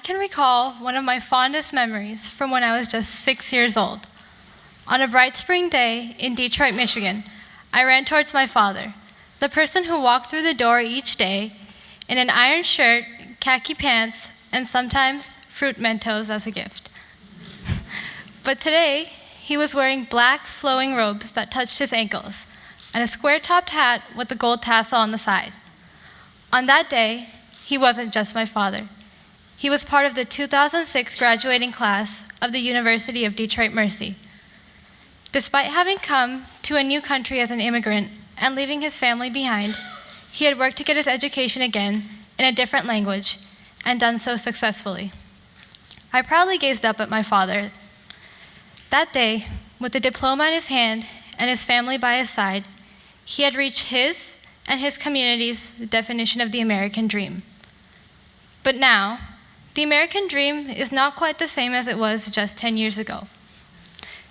can recall one of my fondest memories from when I was just 6 years old. On a bright spring day in Detroit, Michigan, I ran towards my father, the person who walked through the door each day in an iron shirt, khaki pants, and sometimes fruit Mentos as a gift. But today, he was wearing black flowing robes that touched his ankles and a square-topped hat with a gold tassel on the side. On that day, he wasn't just my father. He was part of the 2006 graduating class of the University of Detroit Mercy. Despite having come to a new country as an immigrant and leaving his family behind, he had worked to get his education again in a different language and done so successfully. I proudly gazed up at my father. That day, with the diploma in his hand and his family by his side, he had reached his and his community's definition of the American dream. But now, the American dream is not quite the same as it was just 10 years ago.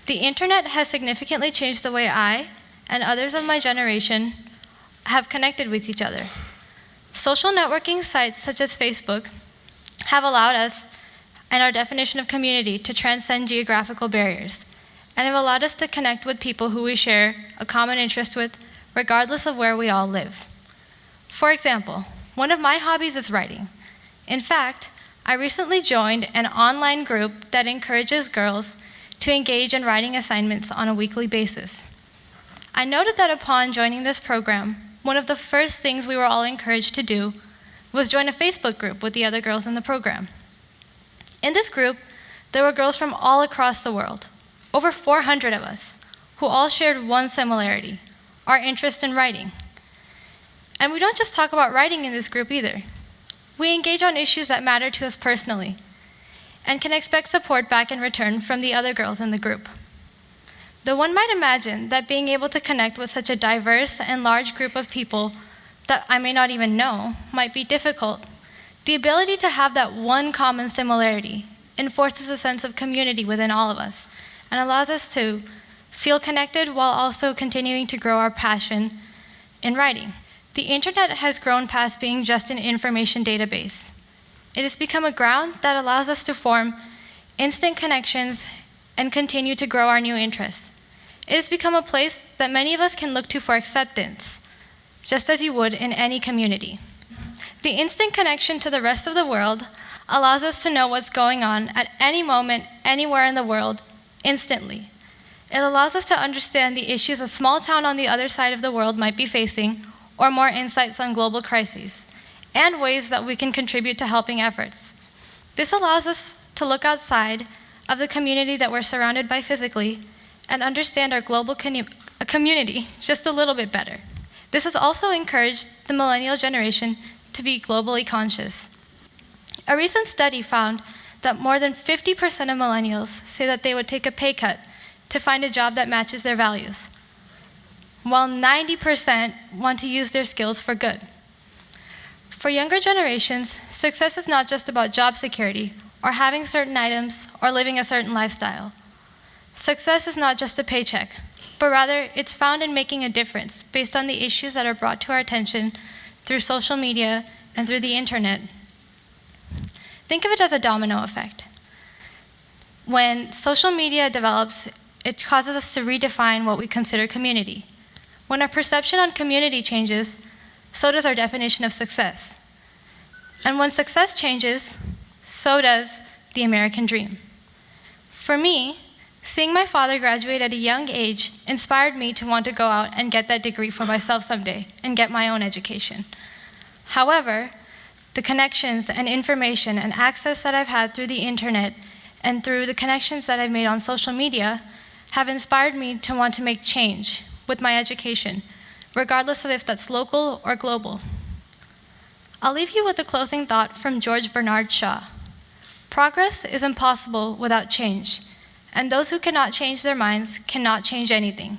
The internet has significantly changed the way I and others of my generation have connected with each other. Social networking sites such as Facebook have allowed us and our definition of community to transcend geographical barriers, and have allowed us to connect with people who we share a common interest with, regardless of where we all live. For example, one of my hobbies is writing. In fact, I recently joined an online group that encourages girls to engage in writing assignments on a weekly basis. I noted that upon joining this program, one of the first things we were all encouraged to do was join a Facebook group with the other girls in the program. In this group, there were girls from all across the world, over 400 of us, who all shared one similarity: our interest in writing. And we don't just talk about writing in this group either. We engage on issues that matter to us personally, and can expect support back in return from the other girls in the group. Though one might imagine that being able to connect with such a diverse and large group of people that I may not even know might be difficult, the ability to have that one common similarity enforces a sense of community within all of us and allows us to feel connected while also continuing to grow our passion in writing. The internet has grown past being just an information database. It has become a ground that allows us to form instant connections and continue to grow our new interests. It has become a place that many of us can look to for acceptance, just as you would in any community. The instant connection to the rest of the world allows us to know what's going on at any moment, anywhere in the world, instantly. It allows us to understand the issues a small town on the other side of the world might be facing, or more insights on global crises, and ways that we can contribute to helping efforts. This allows us to look outside of the community that we're surrounded by physically and understand our global community just a little bit better. This has also encouraged the millennial generation to be globally conscious. A recent study found that more than 50% of millennials say that they would take a pay cut to find a job that matches their values, while 90% want to use their skills for good. For younger generations, success is not just about job security or having certain items or living a certain lifestyle. Success is not just a paycheck, but rather it's found in making a difference based on the issues that are brought to our attention through social media and through the internet. Think of it as a domino effect. When social media develops, it causes us to redefine what we consider community. When our perception on community changes, so does our definition of success. And when success changes, so does the American dream. For me, seeing my father graduate at a young age inspired me to want to go out and get that degree for myself someday and get my own education. However, the connections and information and access that I've had through the internet and through the connections that I've made on social media have inspired me to want to make change with my education, regardless of if that's local or global. I'll leave you with a closing thought from George Bernard Shaw. Progress is impossible without change, and those who cannot change their minds cannot change anything.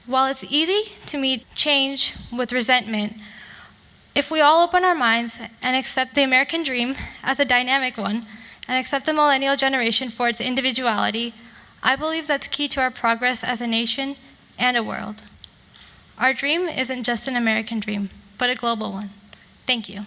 While it's easy to meet change with resentment, if we all open our minds and accept the American dream as a dynamic one, and accept the millennial generation for its individuality, I believe that's key to our progress as a nation and a world. Our dream isn't just an American dream, but a global one. Thank you.